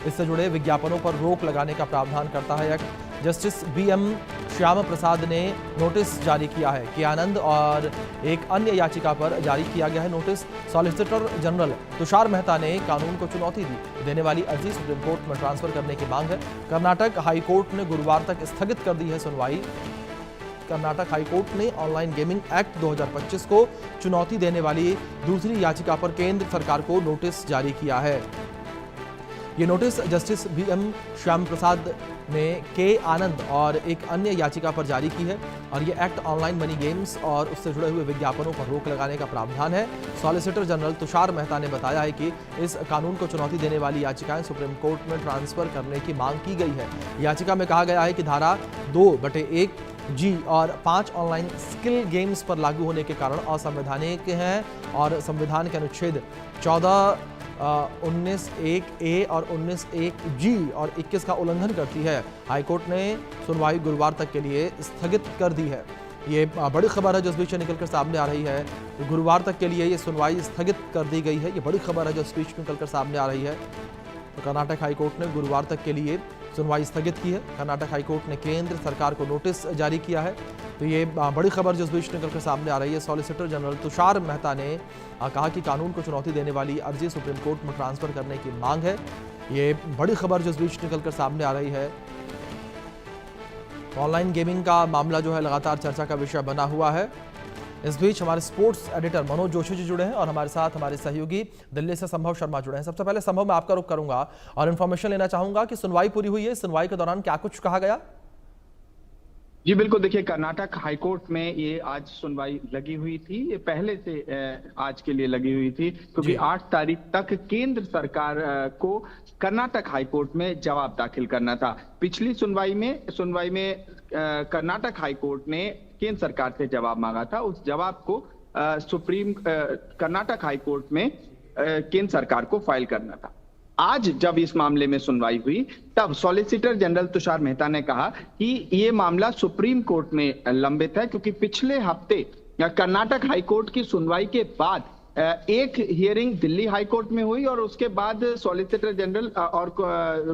इससे जुड़े विज्ञापनों पर रोक लगाने का प्रावधान करता है act. Justice BM Shyam Prasad ने नोटिस जारी किया है कि आनंद और एक अन्य याचिका पर जारी किया गया है notice. Solicitor general Tushar Mehta ने कानून को चुनौती देने वाली अर्जी सुप्रीम कोर्ट में ट्रांसफर करने की मांग है। कर्नाटक हाईकोर्ट ने गुरुवार तक स्थगित कर दी है सुनवाई। कर्नाटक हाईकोर्ट ने ऑनलाइन गेमिंग एक्ट 2025 को चुनौती देने वाली दूसरी याचिका पर केंद्र सरकार को नोटिस जारी किया है। ये notice justice BM Shyam Prasad ने के आनंद और एक अन्य याचिका पर जारी की है और ये एक्ट ऑनलाइन मनी गेम्स और उससे जुड़े हुए विज्ञापनों पर रोक लगाने का प्रावधान है। सॉलिसिटर जनरल तुषार मेहता ने बताया है कि इस कानून को चुनौती देने वाली याचिकाएं सुप्रीम कोर्ट में ट्रांसफर करने की मांग की गई है। याचिका में कहा गया है कि धारा 2/1G और 5 ऑनलाइन स्किल गेम्स पर लागू होने के कारण असंवैधानिक हैं और संविधान के अनुच्छेद 14, 19(1)A और 19(1)G और 21 का उल्लंघन करती है। हाईकोर्ट ने सुनवाई गुरुवार तक के लिए स्थगित कर दी है। ये बड़ी खबर है जो इस बीच निकलकर सामने आ रही है। गुरुवार तक के लिए ये सुनवाई स्थगित कर दी गई है। ये बड़ी खबर है जो इस बीच निकलकर सामने आ रही है। तो कर्नाटक हाईकोर्ट ने गुरुवार तक के लिए सुनवाई स्थगित की है। कर्नाटक हाईकोर्ट ने केंद्र सरकार को नोटिस जारी किया है। तो ये बड़ी खबर जो इस बीच निकलकर सामने आ रही है। सॉलिसिटर जनरल तुषार मेहता ने कहा कि कानून को चुनौती देने वाली अर्जी सुप्रीम कोर्ट में ट्रांसफर करने की मांग है। ये बड़ी खबर जो इस बीच निकलकर सामने आ रही है। ऑनलाइन गेमिंग का मामला जो है लगातार चर्चा का विषय बना हुआ है। इस बीच हमारे स्पोर्ट्स एडिटर मनोज जोशी जी जुड़े हैं और हमारे साथ हमारे सहयोगी दिल्ली से संभव शर्मा जुड़े हैं। सबसे पहले संभव, मैं आपका रुख करूंगा और इन्फॉर्मेशन लेना चाहूंगा कि सुनवाई पूरी हुई है। सुनवाई के दौरान क्या कुछ कहा गया? जी बिल्कुल, देखिए कर्नाटक हाईकोर्ट में ये आज सुनवाई लगी हुई थी। ये पहले से आज के लिए लगी हुई थी क्योंकि 8 तारीख तक केंद्र सरकार को कर्नाटक हाईकोर्ट में जवाब दाखिल करना था। पिछली सुनवाई में कर्नाटक हाईकोर्ट ने केंद्र सरकार से जवाब मांगा था। उस जवाब को कर्नाटक हाईकोर्ट में केंद्र सरकार को फाइल करना था। आज जब इस मामले में सुनवाई हुई तब सॉलिसिटर जनरल तुषार मेहता ने कहा कि ये मामला सुप्रीम कोर्ट में लंबित है क्योंकि पिछले हफ्ते कर्नाटक हाईकोर्ट की सुनवाई के बाद एक हियरिंग दिल्ली हाईकोर्ट में हुई और उसके बाद सॉलिसिटर जनरल और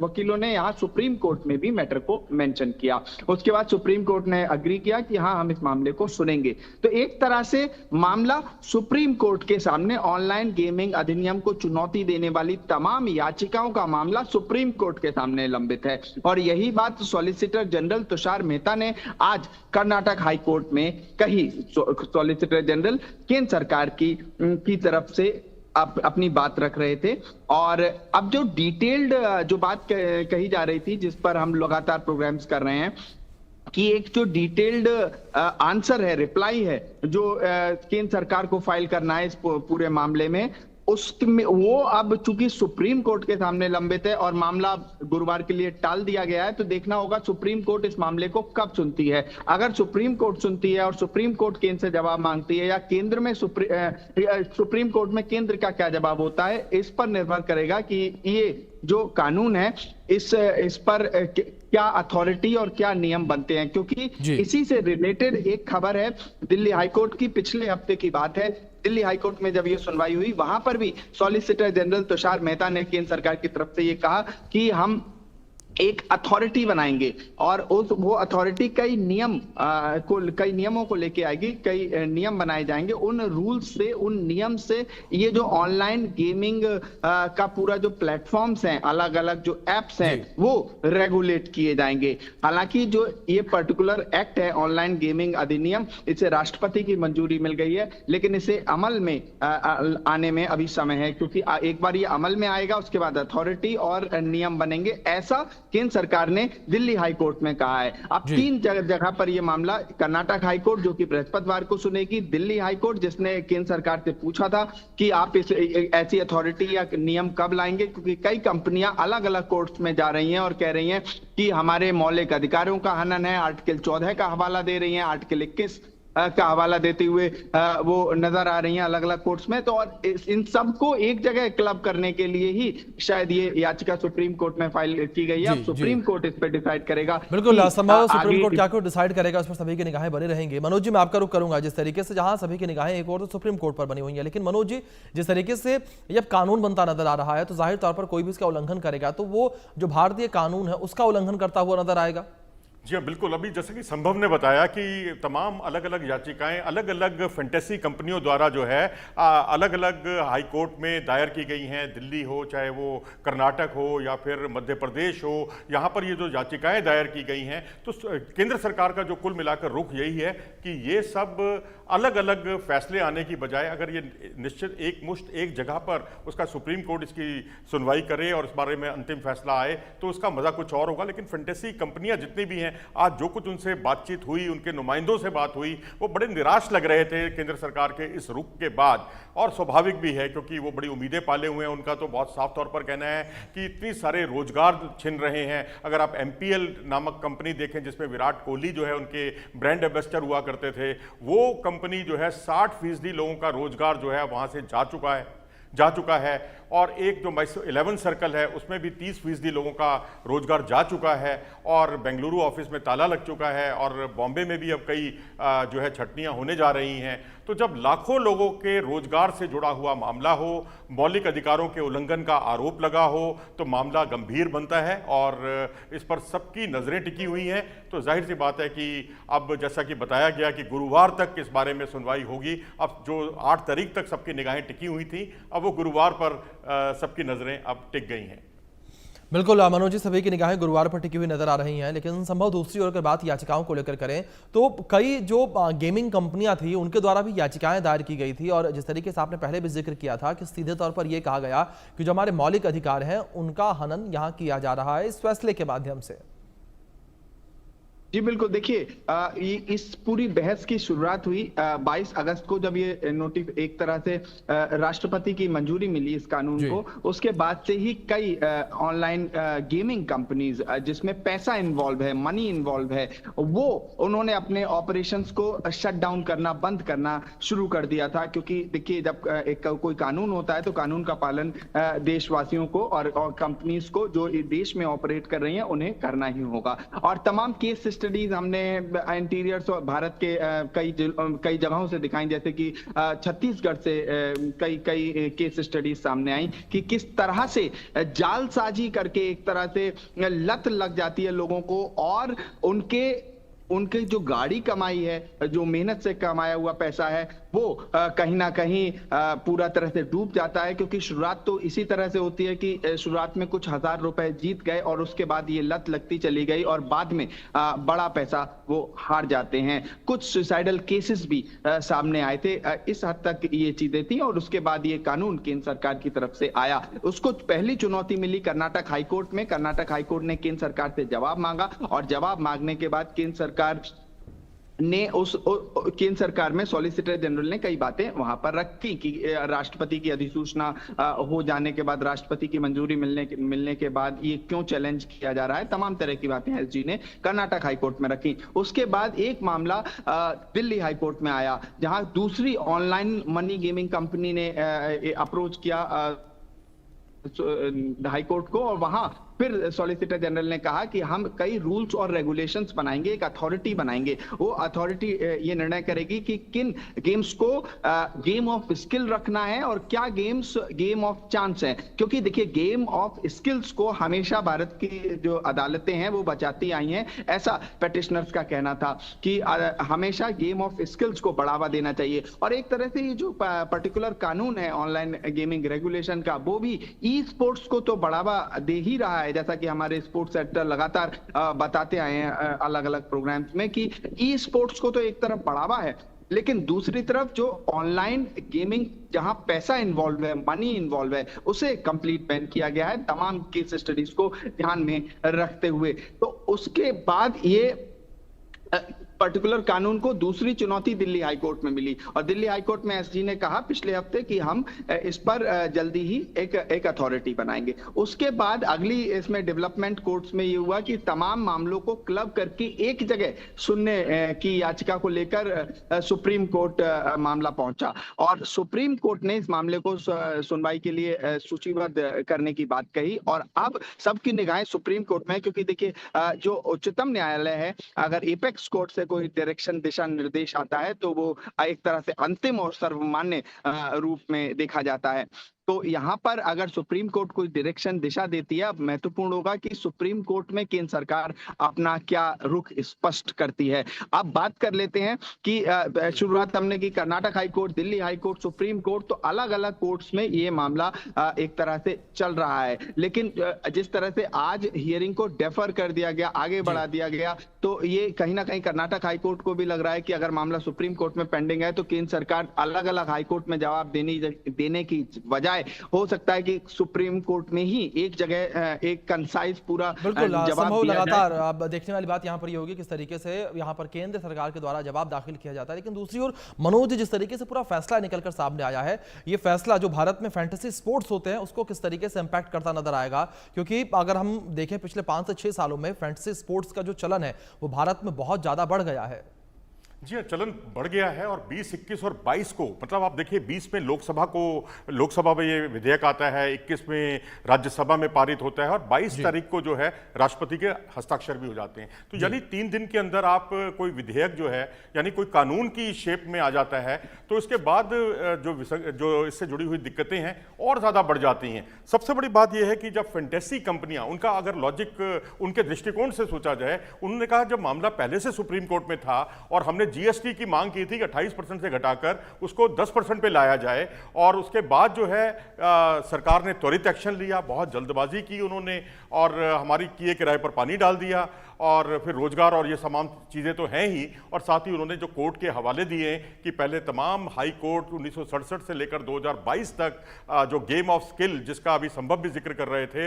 वकीलों ने यहाँ सुप्रीम कोर्ट में भी मैटर को मेंशन किया। उसके बाद सुप्रीम कोर्ट ने अग्री किया कि हाँ, हम इस मामले को सुनेंगे। तो एक तरह से मामला सुप्रीम कोर्ट के सामने ऑनलाइन गेमिंग अधिनियम को चुनौती देने वाली तमाम याचिकाओं का मामला सुप्रीम कोर्ट के सामने लंबित है। और यही बात सॉलिसिटर जनरल तुषार मेहता ने आज कर्नाटक हाईकोर्ट में कही। सॉलिसिटर जनरल केंद्र सरकार की तरफ से अपनी बात रख रहे थे और अब जो डिटेल्ड जो बात कही जा रही थी, जिस पर हम लगातार प्रोग्राम्स कर रहे हैं, कि एक जो डिटेल्ड आंसर है, रिप्लाई है जो केंद्र सरकार को फाइल करना है इस पूरे मामले में, उसमें वो अब चूंकि सुप्रीम कोर्ट के सामने लंबित है और मामला गुरुवार के लिए टाल दिया गया है, तो देखना होगा सुप्रीम कोर्ट इस मामले को कब सुनती है। अगर सुप्रीम कोर्ट सुनती है और सुप्रीम कोर्ट केंद्र से जवाब मांगती है या केंद्र में सुप्रीम कोर्ट में केंद्र का क्या जवाब होता है, इस पर निर्भर करेगा कि ये जो कानून है इस पर क्या अथॉरिटी और क्या नियम बनते हैं। क्योंकि इसी से रिलेटेड एक खबर है, दिल्ली हाईकोर्ट की पिछले हफ्ते की बात है। दिल्ली हाईकोर्ट में जब ये सुनवाई हुई, वहां पर भी सॉलिसिटर जनरल तुषार मेहता ने केंद्र सरकार की तरफ से ये कहा कि हम एक अथॉरिटी बनाएंगे और वो अथॉरिटी कई नियमों को लेके आएगी, कई नियम बनाए जाएंगे। उन रूल्स से, उन नियम से ये जो ऑनलाइन गेमिंग का पूरा जो प्लेटफॉर्म्स हैं, अलग अलग जो एप्स हैं, वो रेगुलेट किए जाएंगे। हालांकि जो ये पर्टिकुलर एक्ट है ऑनलाइन गेमिंग अधिनियम, इसे राष्ट्रपति की मंजूरी मिल गई है, लेकिन इसे अमल में आने में अभी समय है क्योंकि एक बार ये अमल में आएगा उसके बाद अथॉरिटी और नियम बनेंगे, ऐसा केंद्र सरकार ने दिल्ली हाईकोर्ट में कहा है। अब 3 जगह पर यह मामला, कर्नाटक हाईकोर्ट जो कि बृहस्पतिवार को सुनेगी, दिल्ली हाईकोर्ट जिसने केंद्र सरकार से पूछा था कि आप ऐसी अथॉरिटी या नियम कब लाएंगे, क्योंकि कई कंपनियां अलग अलग कोर्ट्स में जा रही हैं और कह रही हैं कि हमारे मौलिक अधिकारों का हनन है, आर्टिकल 14 का हवाला दे रही हैं, आर्टिकल 21 का हवाला देते हुए वो नजर आ रही हैं अलग अलग कोर्ट्स में। तो और इन सबको एक जगह क्लब करने के लिए ही शायद ये याचिका सुप्रीम कोर्ट में फाइल की गई है। अब सुप्रीम कोर्ट इस पर डिसाइड करेगा। बिल्कुल, संभव सुप्रीम कोर्ट क्या कुछ डिसाइड करेगा, उस पर सभी की निगाहें बनी रहेंगी। मनोज जी, मैं आपका रुख करूंगा। जिस तरीके से जहां सभी की निगाहें एक और तो सुप्रीम कोर्ट पर बनी हुई है, लेकिन मनोज जी, जिस तरीके से जब कानून बनता नजर आ रहा है तो जाहिर तौर पर कोई भी इसका उल्लंघन करेगा तो वो जो भारतीय कानून है उसका उल्लंघन करता हुआ नजर आएगा। जी हाँ, बिल्कुल। अभी जैसे कि संभव ने बताया कि तमाम अलग अलग याचिकाएं अलग अलग फैंटेसी कंपनियों द्वारा जो है अलग अलग हाई कोर्ट में दायर की गई हैं। दिल्ली हो, चाहे वो कर्नाटक हो या फिर मध्य प्रदेश हो, यहाँ पर ये जो याचिकाएं दायर की गई हैं, तो केंद्र सरकार का जो कुल मिलाकर रुख यही है कि ये सब अलग अलग फैसले आने की बजाय अगर ये निश्चित एक मुश्त एक जगह पर उसका सुप्रीम कोर्ट इसकी सुनवाई करे और इस बारे में अंतिम फैसला आए तो उसका मजा कुछ और होगा। लेकिन फैंटेसी कंपनियां जितनी भी हैं, आज जो कुछ उनसे बातचीत हुई, उनके नुमाइंदों से बात हुई, वो बड़े निराश लग रहे थे केंद्र सरकार के इस रुख के बाद। और स्वाभाविक भी है क्योंकि वो बड़ी उम्मीदें पाले हुए हैं। उनका तो बहुत साफ तौर पर कहना है कि इतनी सारे रोजगार छिन रहे हैं। अगर आप MPL नामक कंपनी देखें जिसमें विराट कोहली जो है उनके ब्रांड एम्बेसडर हुआ करते थे, वो कंपनी जो है 60% लोगों का रोजगार जो है वहां से जा चुका है। और एक जो 11 सर्कल है उसमें भी 30% लोगों का रोजगार जा चुका है। और बेंगलुरु ऑफिस में ताला लग चुका है और बॉम्बे में भी अब कई जो है छटनियां होने जा रही हैं। तो जब लाखों लोगों के रोजगार से जुड़ा हुआ मामला हो, मौलिक अधिकारों के उल्लंघन का आरोप लगा हो, तो मामला गंभीर बनता है और इस पर सबकी नजरें टिकी हुई हैं। तो जाहिर सी बात है कि अब जैसा कि बताया गया कि गुरुवार तक इस बारे में सुनवाई होगी। अब जो 8 तारीख तक सबकी निगाहें टिकी हुई थी, अब वो गुरुवार पर सबकी नजरें अब टिक गई हैं। बिल्कुल मनोज जी, सभी की निगाहें गुरुवार पर टिकी हुई नजर आ रही हैं। लेकिन संभव दूसरी ओर अगर बात याचिकाओं को लेकर करें तो कई जो गेमिंग कंपनियां थी उनके द्वारा भी याचिकाएं दायर की गई थी। और जिस तरीके से आपने पहले भी जिक्र किया था कि सीधे तौर पर यह कहा गया कि जो हमारे मौलिक अधिकार हैं उनका हनन यहां किया जा रहा है इस फैसले के माध्यम से। जी बिल्कुल, देखिए इस पूरी बहस की शुरुआत हुई 22 अगस्त को जब ये नोटिस एक तरह से राष्ट्रपति की मंजूरी मिली इस कानून को। उसके बाद से ही कई ऑनलाइन गेमिंग कंपनीज जिसमें पैसा इन्वॉल्व है, मनी इन्वॉल्व है, वो उन्होंने अपने ऑपरेशंस को शट डाउन करना, बंद करना शुरू कर दिया था। क्योंकि देखिए जब एक कोई कानून होता है तो कानून का पालन देशवासियों को और कंपनीज को जो देश में ऑपरेट कर रही हैं उन्हें करना ही होगा। और तमाम केस स्टडीज हमने इंटीरियर्स और भारत के कई जगहों से दिखाई, जैसे कि छत्तीसगढ़ से कई केस स्टडीज सामने आई कि किस तरह से जालसाजी करके एक तरह से लत लग जाती है लोगों को और उनके जो गाड़ी कमाई है, जो मेहनत से कमाया हुआ पैसा है, वो कहीं ना कहीं पूरा तरह से डूब जाता है। क्योंकि शुरुआत तो इसी तरह से होती है कि शुरुआत में कुछ हजार रुपए जीत गए और उसके बाद ये लत लगती चली गई और बाद में बड़ा पैसा वो हार जाते हैं। कुछ सुसाइडल केसेस भी सामने आए थे। इस हद तक ये चीजें थी और उसके बाद ये कानून केंद्र सरकार की तरफ से आया। उसको पहली चुनौती मिली कर्नाटक हाईकोर्ट में। कर्नाटक हाईकोर्ट ने केंद्र सरकार से जवाब मांगा और जवाब मांगने के बाद केंद्र सरकार ने केंद्र सरकार में सॉलिसिटर जनरल ने कई बातें वहां पर रखी कि राष्ट्रपति की अधिसूचना हो जाने के बाद, राष्ट्रपति की मंजूरी मिलने के बाद ये क्यों चैलेंज किया जा रहा है, तमाम तरह की बातें एसजी ने कर्नाटक हाईकोर्ट में रखी। उसके बाद एक मामला दिल्ली हाईकोर्ट में आया जहां दूसरी ऑनलाइन मनी गेमिंग कंपनी ने अप्रोच किया हाईकोर्ट को और वहां फिर सॉलिसिटर जनरल ने कहा कि हम कई रूल्स और रेगुलेशंस बनाएंगे, एक अथॉरिटी बनाएंगे। वो अथॉरिटी ये निर्णय करेगी कि किन गेम्स को गेम ऑफ स्किल रखना है और क्या गेम्स गेम ऑफ चांस है। क्योंकि देखिए गेम ऑफ स्किल्स को हमेशा भारत की जो अदालतें हैं वो बचाती आई हैं, ऐसा पेटिशनर्स का कहना था कि हमेशा गेम ऑफ स्किल्स को बढ़ावा देना चाहिए। और एक तरह से ये जो पर्टिकुलर कानून है ऑनलाइन गेमिंग रेगुलेशन का, वो भी ई स्पोर्ट्स को तो बढ़ावा दे ही रहा है। जैसा कि हमारे स्पोर्ट्स सेक्टर लगातार बताते आए हैं अलग अलग प्रोग्राम्स में कि ई स्पोर्ट्स को तो एक तरफ बढ़ावा है, लेकिन दूसरी तरफ जो ऑनलाइन गेमिंग जहां पैसा इन्वॉल्व है, मनी इन्वॉल्व है, उसे कंप्लीट बैन किया गया है तमाम केस स्टडीज को ध्यान में रखते हुए। तो उसके बाद ये पर्टिकुलर कानून को दूसरी चुनौती दिल्ली हाईकोर्ट में मिली और दिल्ली हाईकोर्ट में एसजी ने कहा पिछले हफ्ते कि हम इस पर जल्दी ही एक अथॉरिटी बनाएंगे। उसके बाद अगली इसमें डेवलपमेंट कोर्ट्स में ये हुआ कि तमाम मामलों को क्लब करके एक जगह सुनने की याचिका को लेकर सुप्रीम कोर्ट मामला पहुंचा और सुप्रीम कोर्ट ने इस मामले को सुनवाई के लिए सूचीबद्ध करने की बात कही और अब सबकी निगाहें सुप्रीम कोर्ट में, क्योंकि देखिए जो उच्चतम न्यायालय है, अगर एपेक्स कोर्ट से कोई डायरेक्शन दिशा निर्देश आता है तो वो एक तरह से अंतिम और सर्वमान्य रूप में देखा जाता है। तो यहाँ पर अगर सुप्रीम कोर्ट कोई डायरेक्शन दिशा देती है, अब महत्वपूर्ण होगा कि सुप्रीम कोर्ट में केंद्र सरकार अपना क्या रुख स्पष्ट करती है। अब बात कर लेते हैं कि शुरुआत हमने की Karnataka high court, Delhi high court, supreme court, तो अलग अलग कोर्ट्स में ये मामला एक तरह से चल रहा है। लेकिन जिस तरह से आज हियरिंग को डेफर कर दिया गया, आगे बढ़ा दिया गया, तो ये कहीं ना कहीं कर्नाटक हाई कोर्ट को भी लग रहा है कि अगर मामला सुप्रीम कोर्ट में पेंडिंग है तो केंद्र सरकार अलग अलग हाई कोर्ट में जवाब देने की बजाय हो सकता है कि सुप्रीम कोर्ट में ही एक जगह एक कंसाइज पूरा जवाब लगातार अब देखने वाली बात यहां पर ये होगी किस तरीके से यहां पर केंद्र सरकार के द्वारा जवाब दाखिल किया जाता है। लेकिन दूसरी ओर मनोज, जिस तरीके से पूरा फैसला निकलकर सामने आया है, ये फैसला जो भारत में फैंटेसी स्पोर्ट्स होते हैं उसको किस तरीके से इंपैक्ट करता नजर आएगा? क्योंकि अगर हम देखें पिछले 5 से 6 सालों में फैंटेसी स्पोर्ट्स का जो चलन है वो भारत में बहुत ज्यादा बढ़ गया है। जी हाँ, चलन बढ़ गया है और 20, 21 और 22 को, मतलब आप देखिए 20 में लोकसभा में ये विधेयक आता है, 21 में राज्यसभा में पारित होता है और 22 तारीख को जो है राष्ट्रपति के हस्ताक्षर भी हो जाते हैं। तो यानी 3 दिन के अंदर आप कोई विधेयक जो है यानी कोई कानून की शेप में आ जाता है, तो इसके बाद जो इससे जुड़ी हुई दिक्कतें हैं और ज्यादा बढ़ जाती हैं। सबसे बड़ी बात यह है कि जब फैंटेसी कंपनियां, उनका अगर लॉजिक उनके दृष्टिकोण से सोचा जाए, उन्होंने कहा जब मामला पहले से सुप्रीम कोर्ट में था और हमने जीएसटी की मांग की थी कि 28% से घटाकर उसको 10% पे लाया जाए और उसके बाद जो है सरकार ने त्वरित एक्शन लिया, बहुत जल्दबाजी की उन्होंने और हमारी किए किराए पर पानी डाल दिया और फिर रोजगार और ये तमाम चीज़ें तो हैं ही, और साथ ही उन्होंने जो कोर्ट के हवाले दिए कि पहले तमाम हाई कोर्ट 1967 से लेकर 2022 तक जो गेम ऑफ स्किल, जिसका अभी संभव भी जिक्र कर रहे थे,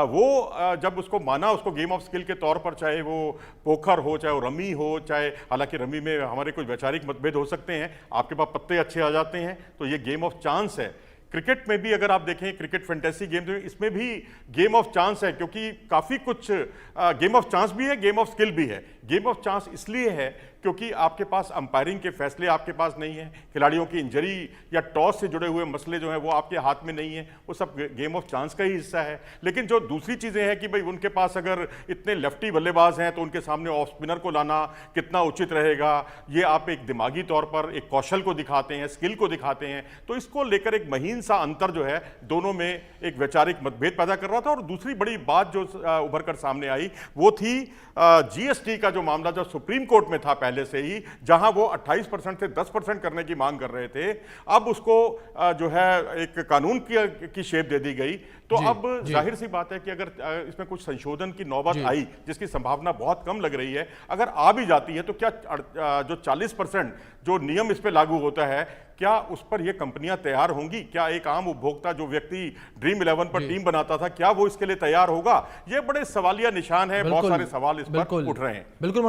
वो जब उसको माना, उसको गेम ऑफ स्किल के तौर पर, चाहे वो पोखर हो, चाहे वो रमी हो, चाहे, हालांकि रमी में हमारे कुछ वैचारिक मतभेद हो सकते हैं, आपके पास पत्ते अच्छे आ जाते हैं, तो ये गेम ऑफ चांस है। क्रिकेट में भी अगर आप देखें, क्रिकेट फैंटेसी गेम, इसमें भी गेम ऑफ चांस है, क्योंकि काफ़ी कुछ गेम ऑफ चांस भी है, गेम ऑफ स्किल भी है। गेम ऑफ चांस इसलिए है क्योंकि आपके पास अंपायरिंग के फैसले आपके पास नहीं है, खिलाड़ियों की इंजरी या टॉस से जुड़े हुए मसले जो हैं वो आपके हाथ में नहीं है, वो सब गेम ऑफ चांस का ही हिस्सा है। लेकिन जो दूसरी चीज़ें हैं कि भाई उनके पास अगर इतने लेफ्टी बल्लेबाज हैं तो उनके सामने ऑफ स्पिनर को लाना कितना उचित रहेगा, ये आप एक दिमागी तौर पर एक कौशल को दिखाते हैं, स्किल को दिखाते हैं, तो इसको लेकर एक महीन सा अंतर जो है दोनों में एक वैचारिक मतभेद पैदा कर रहा था। और दूसरी बड़ी बात जो उभर कर सामने आई वो थी जीएसटी का जो मामला, जो सुप्रीम कोर्ट में था पहले से ही, जहां वो 28% से 10% करने की मांग कर रहे थे, अब उसको जो है एक कानून की शेप दे दी गई। तो अब जाहिर सी बात है कि अगर इसमें कुछ संशोधन की नौबत आई, जिसकी संभावना बहुत कम लग रही है, अगर आ भी जाती है तो क्या जो 40% जो नियम इस पे लागू होता है, क्या उस पर ये कंपनियां तैयार होंगी? क्या एक आम उपभोक्ता जो व्यक्ति ड्रीम 11 पर टीम बनाता था, क्या वो इसके लिए तैयार होगा? ये बड़े सवालिया निशान है, बहुत सारे सवाल इस पर उठ रहे हैं। बिल्कुल।